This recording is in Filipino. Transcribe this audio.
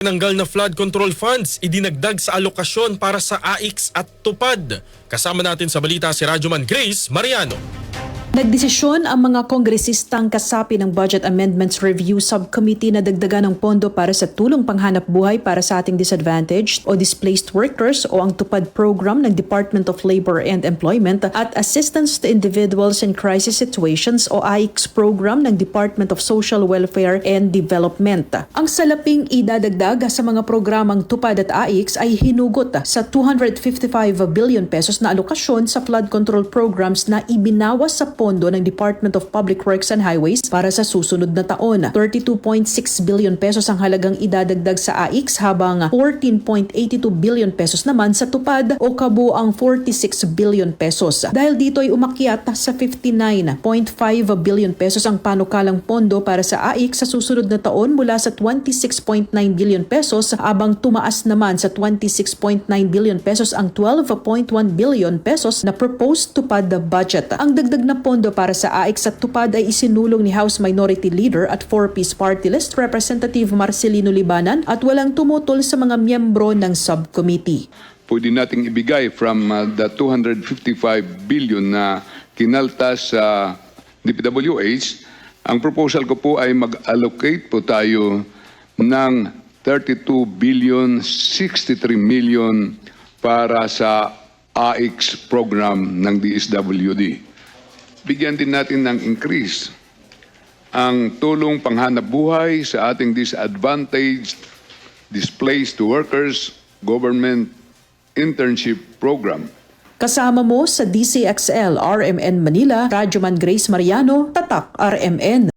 Tinanggal na flood control funds, idinagdag sa alokasyon para sa AIX at TUPAD. Kasama natin sa balita si Radyoman Grace Mariano. Nagdesisyon ang mga kongresistang kasapi ng Budget Amendments Review Subcommittee na dagdagan ng pondo para sa tulong panghanap buhay para sa ating disadvantaged o displaced workers o ang TUPAD program ng Department of Labor and Employment at Assistance to Individuals in Crisis Situations o AIX program ng Department of Social Welfare and Development. Ang salaping idadagdag sa mga programang TUPAD at AIX ay hinugot sa 255 billion pesos na alokasyon sa flood control programs na ibinawas sa pondo ng Department of Public Works and Highways para sa susunod na taon. 32.6 billion pesos ang halagang idadagdag sa AIX habang 14.82 billion pesos naman sa TUPAD o kabuang 46 billion pesos. Dahil dito ay umakyat sa 59.5 billion pesos ang panukalang pondo para sa AIX sa susunod na taon mula sa 26.9 billion pesos habang tumaas naman sa 26.9 billion pesos ang 12.1 billion pesos na proposed TUPAD budget. Ang dagdag na pondo para sa AIX at TUPAD ay isinulong ni House Minority Leader at 4-piece party list Representative Marcelino Libanan at walang tumutol sa mga miyembro ng subcommittee. Pwede nating ibigay from the 255 billion na kinaltas sa DPWH. Ang proposal ko po ay mag-allocate po tayo ng 32 billion 63 million para sa AIX program ng DSWD. Bigyan din natin ng increase ang tulong panghanap buhay sa ating disadvantaged, displaced workers, government internship program. Kasama mo sa DCXL RMN Manila, Radyoman Grace Mariano, Tatak RMN.